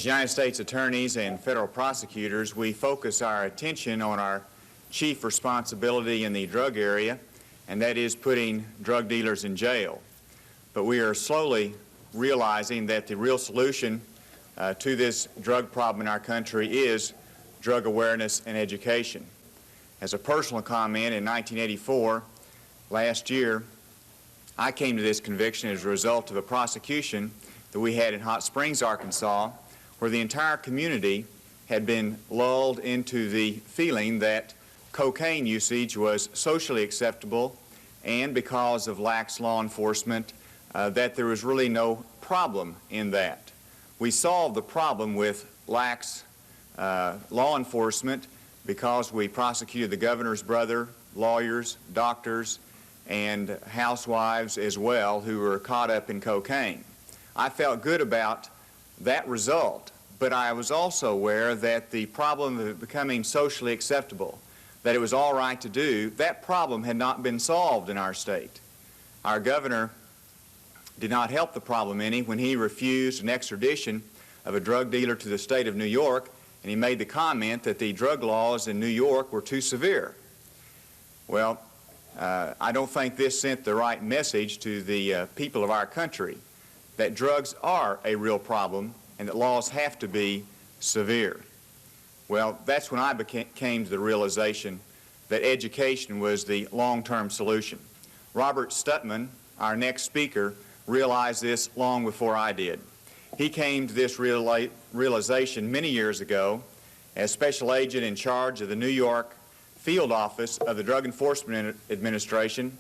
As United States attorneys and federal prosecutors, we focus our attention on our chief responsibility in the drug area, and that is putting drug dealers in jail. But we are slowly realizing that the real solution to this drug problem in our country is drug awareness and education. As a personal comment, in 1984, last year, I came to this conviction as a result of a prosecution that we had in Hot Springs, Arkansas, where the entire community had been lulled into the feeling that cocaine usage was socially acceptable, and because of lax law enforcement, that there was really no problem in that. We solved the problem with lax law enforcement because we prosecuted the governor's brother, lawyers, doctors, and housewives as well who were caught up in cocaine. I felt good about that result, but I was also aware that the problem of becoming socially acceptable, that it was all right to do, that problem had not been solved in our state. Our governor did not help the problem any when he refused an extradition of a drug dealer to the state of New York, and he made the comment that the drug laws in New York were too severe. Well, I don't think this sent the right message to the people of our country that drugs are a real problem and that laws have to be severe. Well, that's when I came to the realization that education was the long-term solution. Robert Stutman, our next speaker, realized this long before I did. He came to this realization many years ago as special agent in charge of the New York field office of the Drug Enforcement Administration.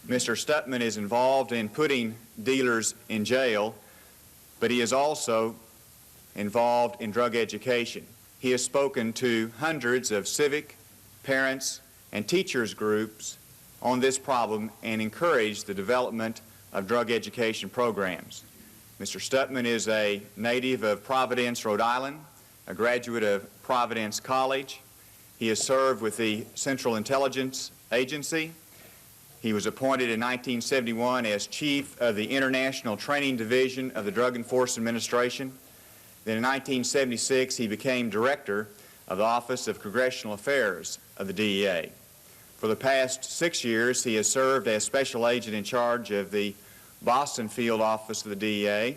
Mr. Stutman is involved in putting dealers in jail, but he is also involved in drug education. He has spoken to hundreds of civic, parents, and teachers groups on this problem and encouraged the development of drug education programs. Mr. Stutman is a native of Providence, Rhode Island, a graduate of Providence College. He has served with the Central Intelligence Agency. He was appointed in 1971 as chief of the International Training Division of the Drug Enforcement Administration. Then in 1976, he became director of the Office of Congressional Affairs of the DEA. For the past 6 years, he has served as special agent in charge of the Boston field office of the DEA.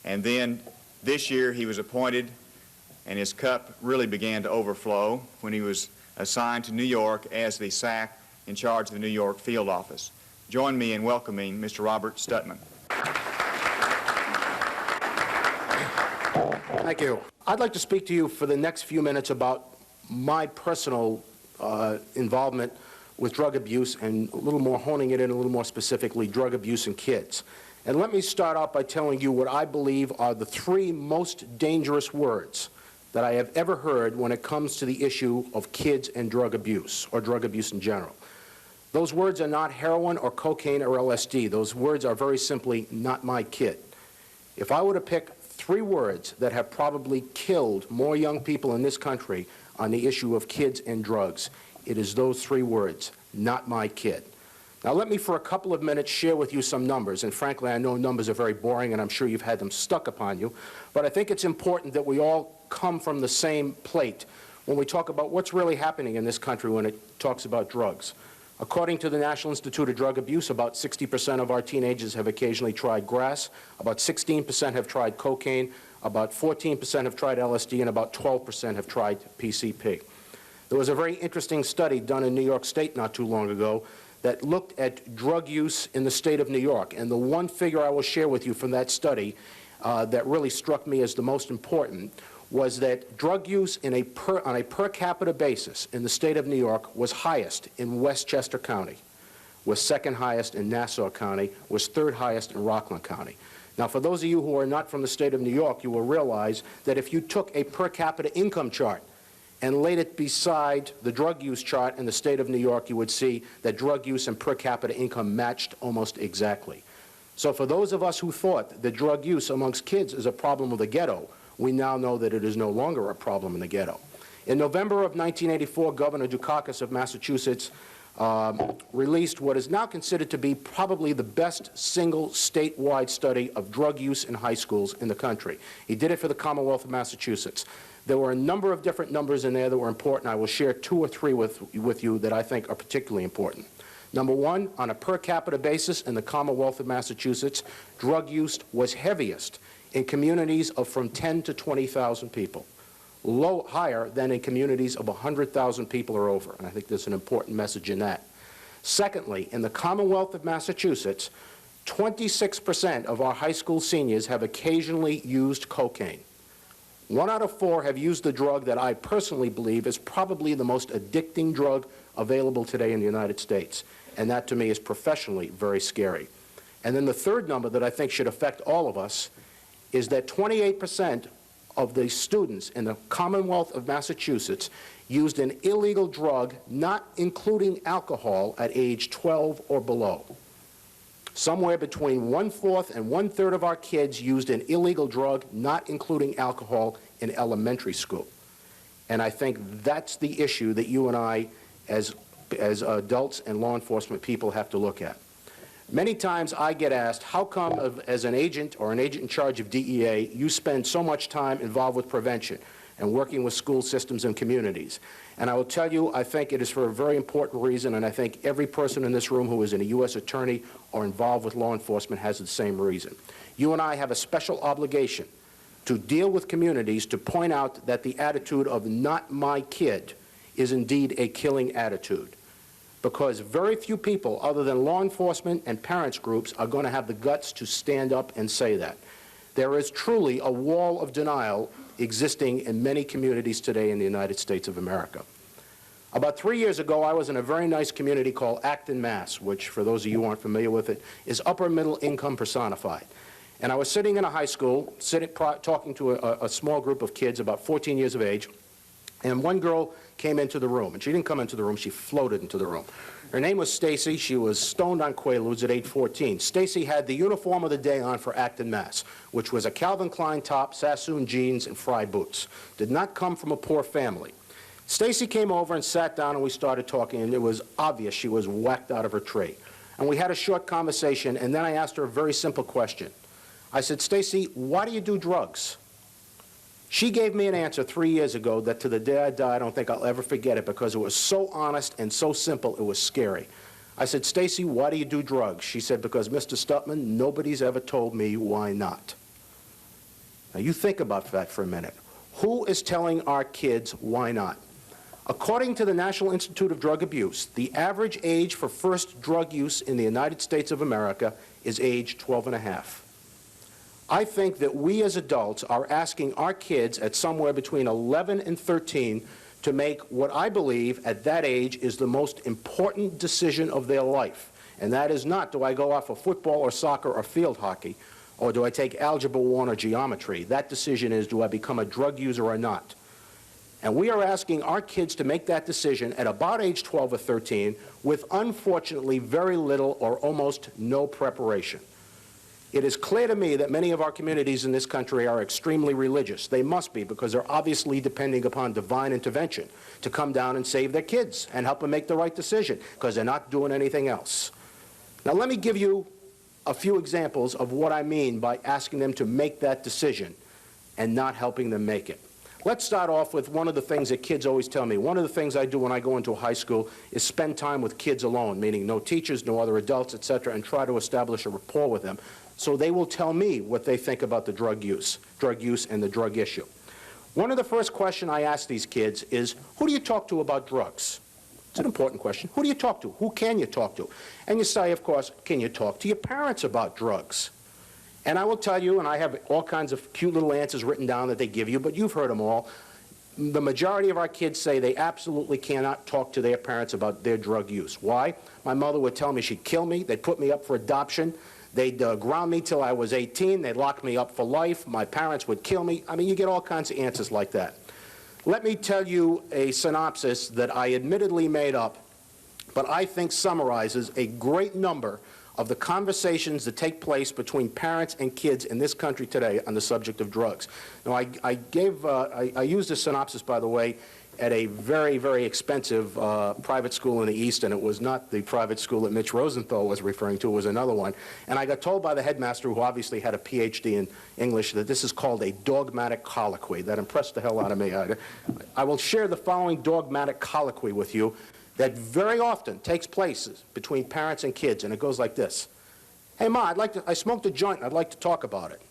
And then this year, he was appointed, and his cup really began to overflow when he was assigned to New York as the SAC in charge of the New York field office. Join me in welcoming Mr. Robert Stutman. Thank you. I'd like to speak to you for the next few minutes about my personal involvement with drug abuse, and a little more honing it in a little more specifically, drug abuse in kids. And let me start out by telling you what I believe are the three most dangerous words that I have ever heard when it comes to the issue of kids and drug abuse, or drug abuse in general. Those words are not heroin or cocaine or LSD. Those words are very simply, not my kid. If I were to pick three words that have probably killed more young people in this country on the issue of kids and drugs, it is those three words, not my kid. Now let me for a couple of minutes share with you some numbers, and frankly I know numbers are very boring and I'm sure you've had them stuck upon you, but I think it's important that we all come from the same plate when we talk about what's really happening in this country when it talks about drugs. According to the National Institute of Drug Abuse, about 60% of our teenagers have occasionally tried grass, about 16% have tried cocaine, about 14% have tried LSD, and about 12% have tried PCP. There was a very interesting study done in New York State not too long ago that looked at drug use in the state of New York. And the one figure I will share with you from that study that really struck me as the most important was that drug use on a per capita basis in the state of New York was highest in Westchester County, was second highest in Nassau County, was third highest in Rockland County. Now, for those of you who are not from the state of New York, you will realize that if you took a per capita income chart and laid it beside the drug use chart in the state of New York, you would see that drug use and per capita income matched almost exactly. So for those of us who thought that drug use amongst kids is a problem of the ghetto, we now know that it is no longer a problem in the ghetto. In November of 1984, Governor Dukakis of Massachusetts released what is now considered to be probably the best single statewide study of drug use in high schools in the country. He did it for the Commonwealth of Massachusetts. There were a number of different numbers in there that were important. I will share 2 or 3 with you that I think are particularly important. Number one, on a per capita basis in the Commonwealth of Massachusetts, drug use was heaviest in communities of from 10 to 20,000 people, higher than in communities of 100,000 people or over, and I think there's an important message in that. Secondly, in the Commonwealth of Massachusetts, 26% of our high school seniors have occasionally used cocaine. 1 out of 4 have used the drug that I personally believe is probably the most addicting drug available today in the United States. And that, to me, is professionally very scary. And then the third number that I think should affect all of us is that 28% of the students in the Commonwealth of Massachusetts used an illegal drug, not including alcohol, at age 12 or below. Somewhere between 1/4 and 1/3 of our kids used an illegal drug, not including alcohol, in elementary school. And I think that's the issue that you and I, as adults and law enforcement people, have to look at. Many times I get asked, how come as an agent or an agent in charge of DEA, you spend so much time involved with prevention and working with school systems and communities? And I will tell you, I think it is for a very important reason, and I think every person in this room who is a U.S. attorney or involved with law enforcement has the same reason. You and I have a special obligation to deal with communities to point out that the attitude of "not my kid" is indeed a killing attitude. Because very few people, other than law enforcement and parents groups, are going to have the guts to stand up and say that. There is truly a wall of denial existing in many communities today in the United States of America. About 3 years ago, I was in a very nice community called Acton, Mass., which, for those of you who aren't familiar with it, is upper middle income personified. And I was sitting in a high school, talking to a small group of kids about 14 years of age, and one girl came into the room. And she didn't come into the room, she floated into the room. Her name was Stacy. She was stoned on Quaaludes at age 14. Stacy had the uniform of the day on for Acton, Mass., which was a Calvin Klein top, Sassoon jeans, and fried boots. Did not come from a poor family. Stacy came over and sat down, and we started talking, and it was obvious she was whacked out of her tree. And we had a short conversation, and then I asked her a very simple question. I said, Stacy, why do you do drugs? She gave me an answer 3 years ago that to the day I die, I don't think I'll ever forget it, because it was so honest and so simple, it was scary. I said, Stacy, why do you do drugs? She said, because, Mr. Stutman, nobody's ever told me why not. Now, you think about that for a minute. Who is telling our kids why not? According to the National Institute of Drug Abuse, the average age for first drug use in the United States of America is age 12 and a half. I think that we as adults are asking our kids at somewhere between 11 and 13 to make what I believe at that age is the most important decision of their life. And that is not, do I go off for football or soccer or field hockey, or do I take Algebra 1 or geometry? That decision is, do I become a drug user or not? And we are asking our kids to make that decision at about age 12 or 13 with, unfortunately, very little or almost no preparation. It is clear to me that many of our communities in this country are extremely religious. They must be, because they're obviously depending upon divine intervention to come down and save their kids and help them make the right decision, because they're not doing anything else. Now, let me give you a few examples of what I mean by asking them to make that decision and not helping them make it. Let's start off with one of the things that kids always tell me. One of the things I do when I go into a high school is spend time with kids alone, meaning no teachers, no other adults, etc., and try to establish a rapport with them, so they will tell me what they think about the drug use and the drug issue. One of the first questions I ask these kids is, who do you talk to about drugs? It's an important question. Who do you talk to? Who can you talk to? And you say, of course, can you talk to your parents about drugs? And I will tell you, and I have all kinds of cute little answers written down that they give you, but you've heard them all. The majority of our kids say they absolutely cannot talk to their parents about their drug use. Why? My mother would tell me she'd kill me. They'd put me up for adoption. They'd ground me till I was 18. They'd lock me up for life. My parents would kill me. I mean, you get all kinds of answers like that. Let me tell you a synopsis that I admittedly made up, but I think summarizes a great number of the conversations that take place between parents and kids in this country today on the subject of drugs. Now, I used this synopsis, by the way, at a very, very expensive private school in the East, and it was not the private school that Mitch Rosenthal was referring to, it was another one. And I got told by the headmaster, who obviously had a PhD in English, that this is called a dogmatic colloquy. That impressed the hell out of me. I will share the following dogmatic colloquy with you that very often takes place between parents and kids, and it goes like this. Hey, Ma, I smoked a joint, and I'd like to talk about it.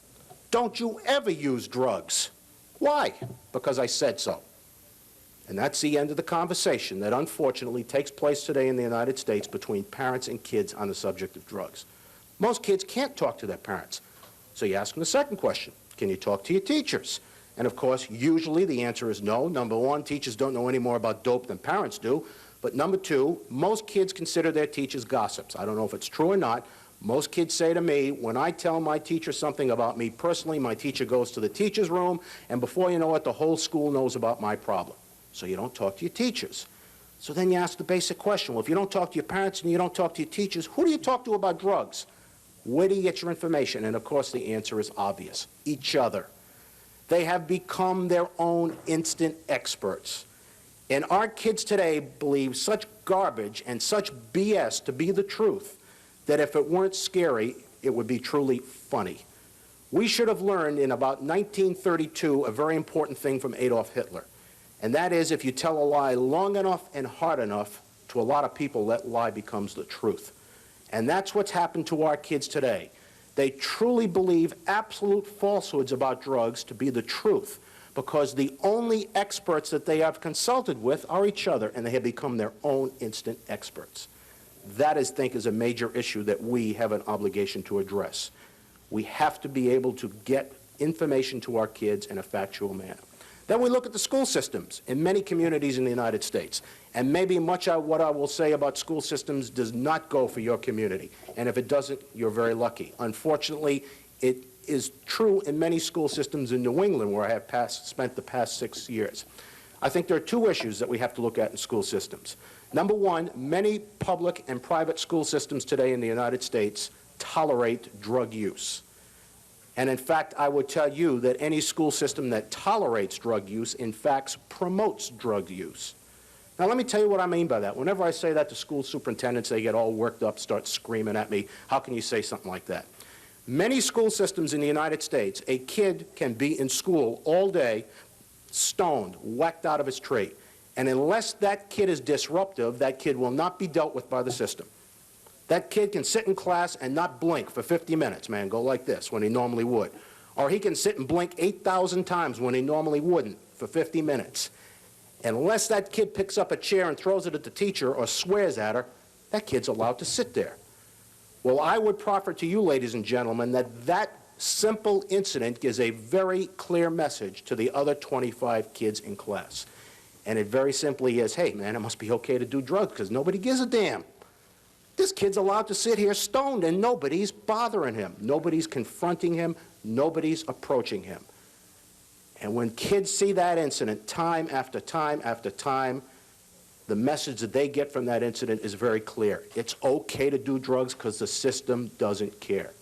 Don't you ever use drugs. Why? Because I said so. And that's the end of the conversation that unfortunately takes place today in the United States between parents and kids on the subject of drugs. Most kids can't talk to their parents. So you ask them the second question, can you talk to your teachers? And of course, usually the answer is no. Number one, teachers don't know any more about dope than parents do. But number two, most kids consider their teachers gossips. I don't know if it's true or not. Most kids say to me, when I tell my teacher something about me personally, my teacher goes to the teacher's room, and before you know it, the whole school knows about my problem. So you don't talk to your teachers. So then you ask the basic question, well, if you don't talk to your parents and you don't talk to your teachers, who do you talk to about drugs? Where do you get your information? And of course the answer is obvious, each other. They have become their own instant experts. And our kids today believe such garbage and such BS to be the truth that if it weren't scary, it would be truly funny. We should have learned in about 1932 a very important thing from Adolf Hitler. And that is, if you tell a lie long enough and hard enough, to a lot of people, that lie becomes the truth. And that's what's happened to our kids today. They truly believe absolute falsehoods about drugs to be the truth, because the only experts that they have consulted with are each other, and they have become their own instant experts. That, I think, is a major issue that we have an obligation to address. We have to be able to get information to our kids in a factual manner. Then we look at the school systems in many communities in the United States. And maybe much of what I will say about school systems does not go for your community. And if it doesn't, you're very lucky. Unfortunately, it is true in many school systems in New England, where I have spent the past 6 years. I think there are two issues that we have to look at in school systems. Number one, many public and private school systems today in the United States tolerate drug use. And in fact, I would tell you that any school system that tolerates drug use, in fact, promotes drug use. Now, let me tell you what I mean by that. Whenever I say that to school superintendents, they get all worked up, start screaming at me. How can you say something like that? Many school systems in the United States, a kid can be in school all day, stoned, whacked out of his tree. And unless that kid is disruptive, that kid will not be dealt with by the system. That kid can sit in class and not blink for 50 minutes, man, go like this, when he normally would. Or he can sit and blink 8,000 times when he normally wouldn't for 50 minutes. Unless that kid picks up a chair and throws it at the teacher or swears at her, that kid's allowed to sit there. Well, I would proffer to you, ladies and gentlemen, that that simple incident gives a very clear message to the other 25 kids in class. And it very simply is, hey, man, it must be okay to do drugs because nobody gives a damn. This kid's allowed to sit here stoned and nobody's bothering him. Nobody's confronting him. Nobody's approaching him. And when kids see that incident time after time after time, the message that they get from that incident is very clear. It's okay to do drugs because the system doesn't care.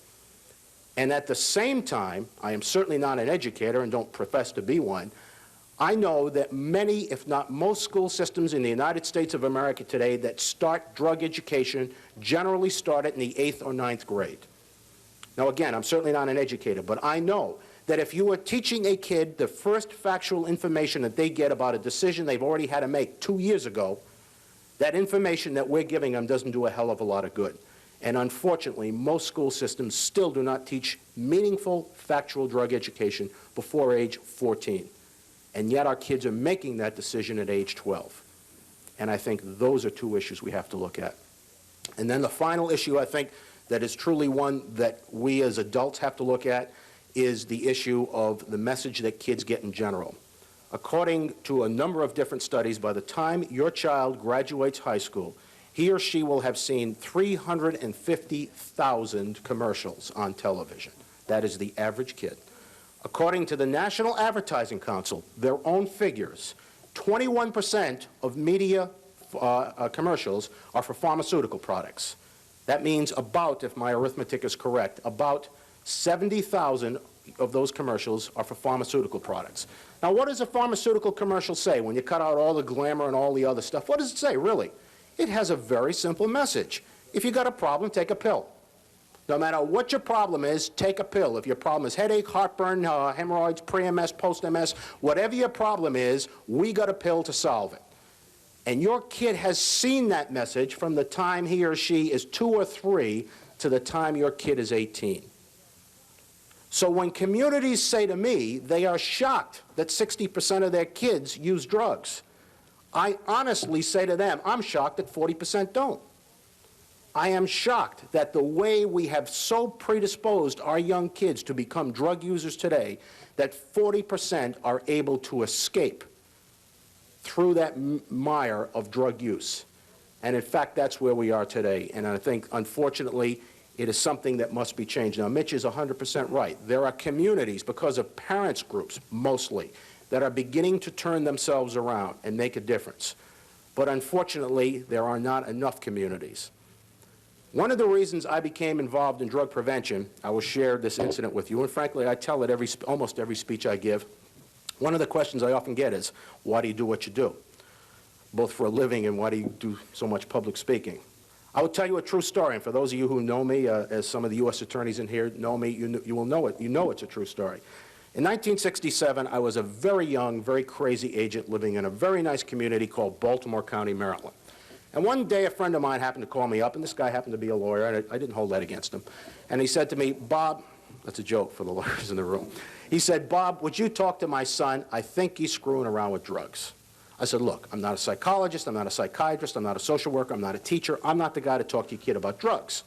And at the same time, I am certainly not an educator and don't profess to be one, I know that many, if not most, school systems in the United States of America today that start drug education generally start it in the 8th or 9th grade. Now again, I'm certainly not an educator, but I know that if you are teaching a kid the first factual information that they get about a decision they've already had to make 2 years ago, that information that we're giving them doesn't do a hell of a lot of good. And unfortunately, most school systems still do not teach meaningful factual drug education before age 14. And yet our kids are making that decision at age 12. And I think those are two issues we have to look at. And then the final issue, I think, that is truly one that we as adults have to look at is the issue of the message that kids get in general. According to a number of different studies, by the time your child graduates high school, he or she will have seen 350,000 commercials on television. That is the average kid. According to the National Advertising Council, their own figures, 21% of media commercials are for pharmaceutical products. That means about, if my arithmetic is correct, about 70,000 of those commercials are for pharmaceutical products. Now, what does a pharmaceutical commercial say when you cut out all the glamour and all the other stuff? What does it say, really? It has a very simple message. If you got a problem, take a pill. No matter what your problem is, take a pill. If your problem is headache, heartburn, hemorrhoids, pre-MS, post-MS, whatever your problem is, we got a pill to solve it. And your kid has seen that message from the time he or she is 2 or 3 to the time your kid is 18. So when communities say to me they are shocked that 60% of their kids use drugs, I honestly say to them, I'm shocked that 40% don't. I am shocked that the way we have so predisposed our young kids to become drug users today, that 40% are able to escape through that mire of drug use. And in fact, that's where we are today. And I think, unfortunately, it is something that must be changed. Now, Mitch is 100% right. There are communities, because of parents' groups mostly, that are beginning to turn themselves around and make a difference. But unfortunately, there are not enough communities. One of the reasons I became involved in drug prevention, I will share this incident with you, and frankly, I tell it almost every speech I give. One of the questions I often get is, why do you do what you do? Both for a living and why do you do so much public speaking? I will tell you a true story, and for those of you who know me, as some of the U.S. attorneys in here know me, you will know it. You know it's a true story. In 1967, I was a very young, very crazy agent living in a very nice community called Baltimore County, Maryland. And one day, a friend of mine happened to call me up, and this guy happened to be a lawyer, and I didn't hold that against him. And he said to me, Bob, that's a joke for the lawyers in the room. He said, Bob, would you talk to my son? I think he's screwing around with drugs. I said, look, I'm not a psychologist, I'm not a psychiatrist, I'm not a social worker, I'm not a teacher, I'm not the guy to talk to your kid about drugs.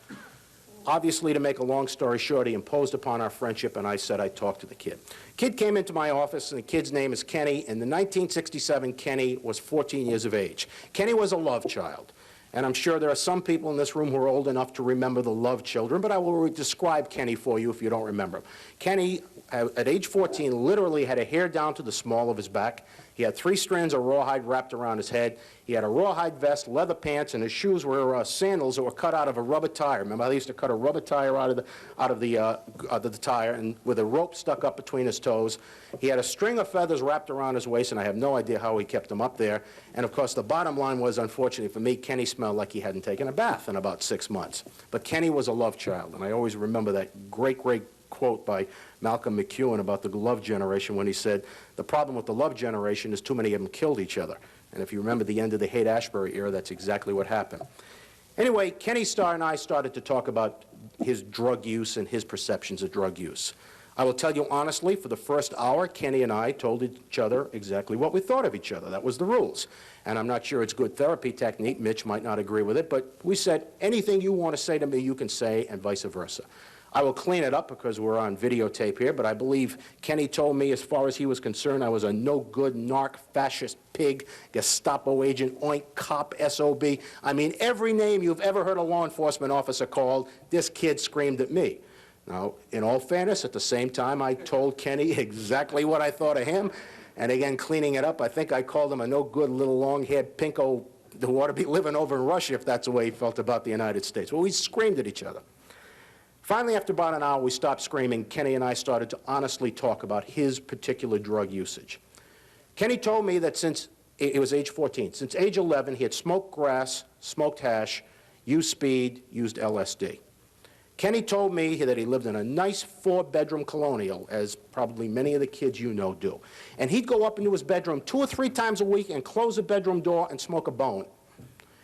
Obviously, to make a long story short, he imposed upon our friendship, and I said I'd talk to the kid. Kid came into my office, and the kid's name is Kenny. In the 1967, Kenny was 14 years of age. Kenny was a love child. And I'm sure there are some people in this room who are old enough to remember the love children, but I will describe Kenny for you if you don't remember him. Kenny, at age 14, literally had a hair down to the small of his back. He had 3 strands of rawhide wrapped around his head. He had a rawhide vest, leather pants, and his shoes were sandals that were cut out of a rubber tire. Remember, they used to cut a rubber tire out of the tire, and with a rope stuck up between his toes. He had a string of feathers wrapped around his waist, and I have no idea how he kept them up there. And of course, the bottom line was, unfortunately for me, Kenny smelled like he hadn't taken a bath in about 6 months. But Kenny was a love child, and I always remember that great quote by Malcolm McEwen about the love generation when he said, the problem with the love generation is too many of them killed each other. And if you remember the end of the Haight-Ashbury era, that's exactly what happened. Anyway, Kenny Starr and I started to talk about his drug use and his perceptions of drug use. I will tell you honestly, for the first hour, Kenny and I told each other exactly what we thought of each other. That was the rules. And I'm not sure it's good therapy technique. Mitch might not agree with it, but we said, anything you want to say to me, you can say, and vice versa. I will clean it up because we're on videotape here, but I believe Kenny told me, as far as he was concerned, I was a no-good narc, fascist pig, Gestapo agent, oink, cop, SOB. I mean, every name you've ever heard a law enforcement officer called, this kid screamed at me. Now, in all fairness, at the same time, I told Kenny exactly what I thought of him. And again, cleaning it up, I think I called him a no-good little long-haired pinko who ought to be living over in Russia if that's the way he felt about the United States. Well, we screamed at each other. Finally, after about an hour, we stopped screaming. Kenny and I started to honestly talk about his particular drug usage. Kenny told me that since it was age 14, since age 11, he had smoked grass, smoked hash, used speed, used LSD. Kenny told me that he lived in a nice 4-bedroom colonial, as probably many of the kids you know do. And he'd go up into his bedroom 2 or 3 times a week and close the bedroom door and smoke a bone.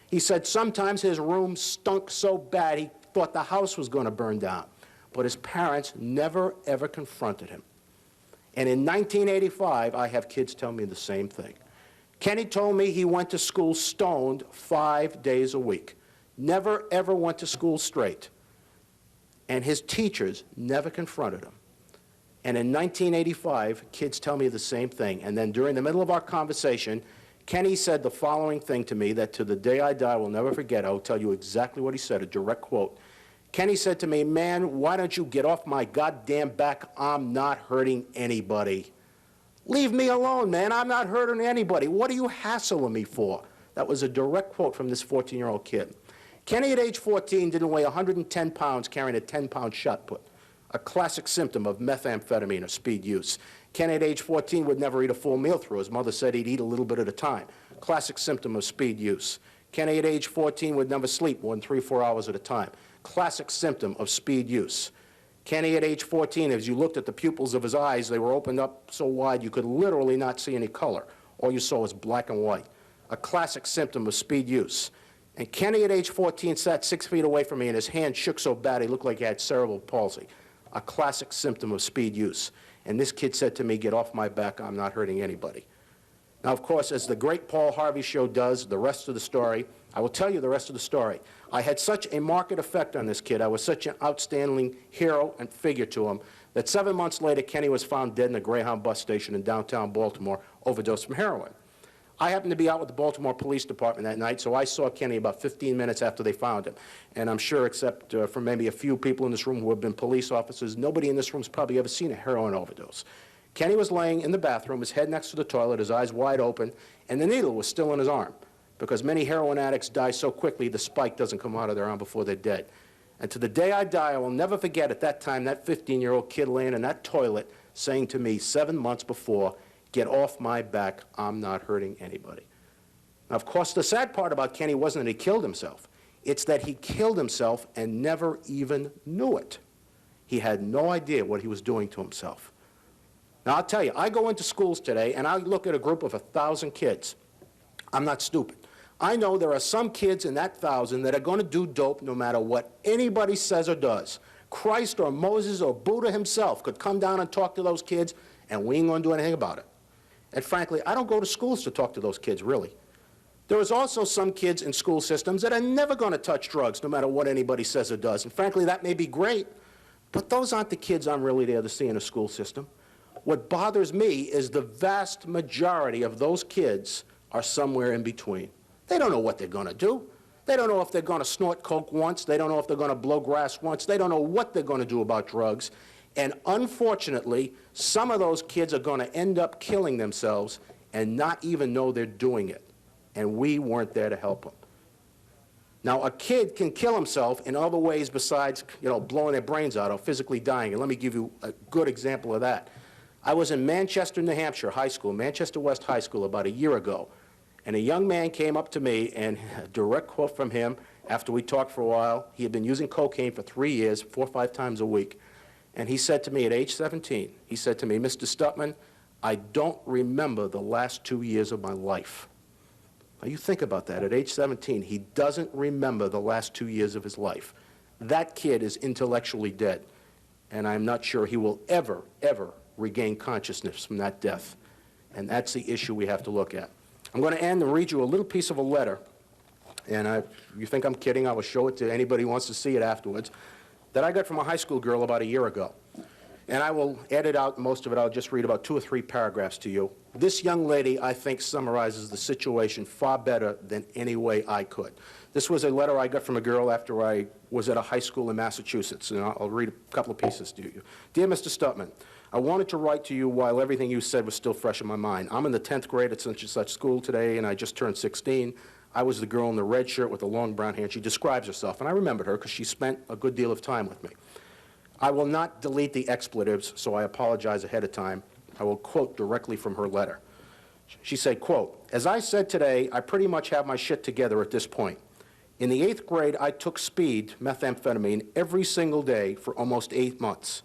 He said sometimes his room stunk so bad he thought the house was going to burn down. But his parents never, ever confronted him. And in 1985, I have kids tell me the same thing. Kenny told me he went to school stoned 5 days a week. Never, ever went to school straight. And his teachers never confronted him. And in 1985, kids tell me the same thing. And then during the middle of our conversation, Kenny said the following thing to me that to the day I die I will never forget. I will tell you exactly what he said, a direct quote. Kenny said to me, man, why don't you get off my goddamn back? I'm not hurting anybody. Leave me alone, man. I'm not hurting anybody. What are you hassling me for? That was a direct quote from this 14-year-old kid. Kenny at age 14 didn't weigh 110 pounds carrying a 10-pound shot put, a classic symptom of methamphetamine or speed use. Kenny at age 14 would never eat a full meal through. His mother said he'd eat a little bit at a time. Classic symptom of speed use. Kenny at age 14 would never sleep more than 3 or 4 hours at a time. Classic symptom of speed use. Kenny at age 14, as you looked at the pupils of his eyes, they were opened up so wide you could literally not see any color. All you saw was black and white. A classic symptom of speed use. And Kenny at age 14 sat 6 feet away from me and his hand shook so bad he looked like he had cerebral palsy. A classic symptom of speed use. And this kid said to me, "Get off my back, I'm not hurting anybody." Now, of course, as the great Paul Harvey show does, the rest of the story, I will tell you the rest of the story. I had such a marked effect on this kid. I was such an outstanding hero and figure to him that 7 months later, Kenny was found dead in a Greyhound bus station in downtown Baltimore, overdosed from heroin. I happened to be out with the Baltimore Police Department that night, so I saw Kenny about 15 minutes after they found him. And I'm sure, except for maybe a few people in this room who have been police officers, nobody in this room has probably ever seen a heroin overdose. Kenny was laying in the bathroom, his head next to the toilet, his eyes wide open, and the needle was still in his arm, because many heroin addicts die so quickly the spike doesn't come out of their arm before they're dead. And to the day I die, I will never forget at that time that 15-year-old kid laying in that toilet saying to me 7 months before, "Get off my back, I'm not hurting anybody." Now, of course, the sad part about Kenny wasn't that he killed himself. It's that he killed himself and never even knew it. He had no idea what he was doing to himself. Now, I'll tell you, I go into schools today and I look at a group of 1,000 kids. I'm not stupid. I know there are some kids in that 1,000 that are going to do dope no matter what anybody says or does. Christ or Moses or Buddha himself could come down and talk to those kids, and we ain't going to do anything about it. And frankly, I don't go to schools to talk to those kids, really. There is also some kids in school systems that are never going to touch drugs no matter what anybody says or does. And frankly, that may be great, but those aren't the kids I'm really there to see in a school system. What bothers me is the vast majority of those kids are somewhere in between. They don't know what they're going to do. They don't know if they're going to snort coke once. They don't know if they're going to blow grass once. They don't know what they're going to do about drugs. And unfortunately, some of those kids are going to end up killing themselves and not even know they're doing it. And we weren't there to help them. Now, a kid can kill himself in other ways besides, blowing their brains out or physically dying. And let me give you a good example of that. I was in Manchester, New Hampshire High School, Manchester West High School, about a year ago. And a young man came up to me, and a direct quote from him, after we talked for a while, he had been using cocaine for 3 years, 4 or 5 times a week. And he said to me at age 17, he said to me, "Mr. Stutman, I don't remember the last 2 years of my life." Now, you think about that. At age 17, he doesn't remember the last 2 years of his life. That kid is intellectually dead, and I'm not sure he will ever, ever regain consciousness from that death. And that's the issue we have to look at. I'm going to end and read you a little piece of a letter, and you think I'm kidding, I will show it to anybody who wants to see it afterwards, that I got from a high school girl about a year ago. And I will edit out most of it. I'll just read about 2 or 3 paragraphs to you. This young lady, I think, summarizes the situation far better than any way I could. This was a letter I got from a girl after I was at a high school in Massachusetts, and I'll read a couple of pieces to you. "Dear Mr. Stutman, I wanted to write to you while everything you said was still fresh in my mind. I'm in the 10th grade at such and such school today, and I just turned 16. I was the girl in the red shirt with the long brown hair." She describes herself, and I remembered her because she spent a good deal of time with me. I will not delete the expletives, so I apologize ahead of time. I will quote directly from her letter. She said, quote, "As I said today, I pretty much have my shit together at this point. In the 8th grade, I took speed, methamphetamine, every single day for almost 8 months.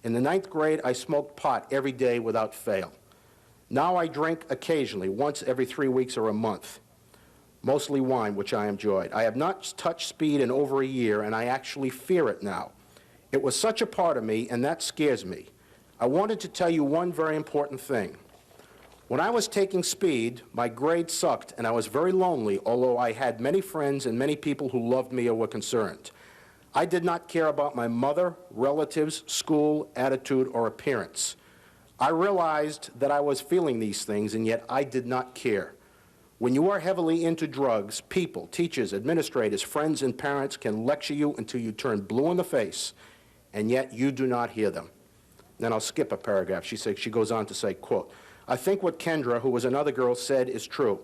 In the 9th grade, I smoked pot every day without fail. Now I drink occasionally, once every 3 weeks or a month, mostly wine, which I enjoyed. I have not touched speed in over a year, and I actually fear it now. It was such a part of me, and that scares me. I wanted to tell you one very important thing. When I was taking speed, my grades sucked, and I was very lonely, although I had many friends and many people who loved me or were concerned. I did not care about my mother, relatives, school, attitude, or appearance. I realized that I was feeling these things, and yet I did not care. When you are heavily into drugs, people, teachers, administrators, friends, and parents can lecture you until you turn blue in the face, and yet you do not hear them." Then I'll skip a paragraph. She goes on to say, quote, "I think what Kendra, who was another girl, said is true.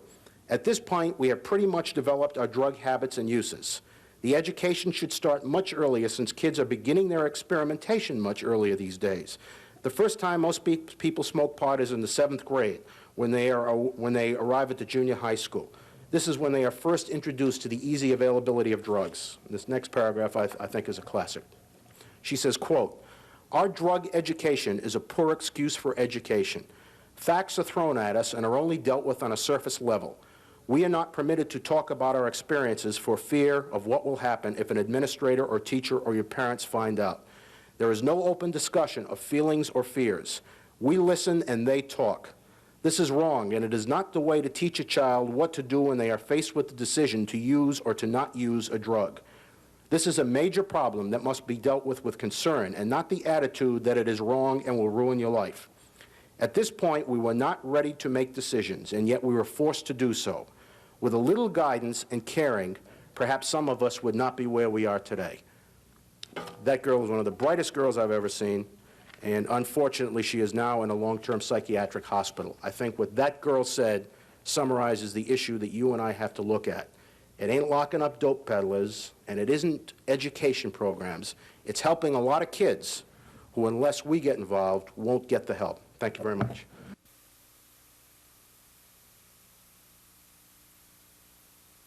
At this point, we have pretty much developed our drug habits and uses. The education should start much earlier since kids are beginning their experimentation much earlier these days. The first time most people smoke pot is in the 7th grade, when they arrive at the junior high school. This is when they are first introduced to the easy availability of drugs. This next paragraph I think is a classic. She says, quote, "Our drug education is a poor excuse for education. Facts are thrown at us and are only dealt with on a surface level. We are not permitted to talk about our experiences for fear of what will happen if an administrator or teacher or your parents find out. There is no open discussion of feelings or fears. We listen and they talk. This is wrong, and it is not the way to teach a child what to do when they are faced with the decision to use or to not use a drug. This is a major problem that must be dealt with concern, and not the attitude that it is wrong and will ruin your life. At this point, we were not ready to make decisions, and yet we were forced to do so. With a little guidance and caring, perhaps some of us would not be where we are today." That girl was one of the brightest girls I've ever seen, and unfortunately, she is now in a long-term psychiatric hospital. I think what that girl said summarizes the issue that you and I have to look at. It ain't locking up dope peddlers, and it isn't education programs. It's helping a lot of kids who, unless we get involved, won't get the help. Thank you very much.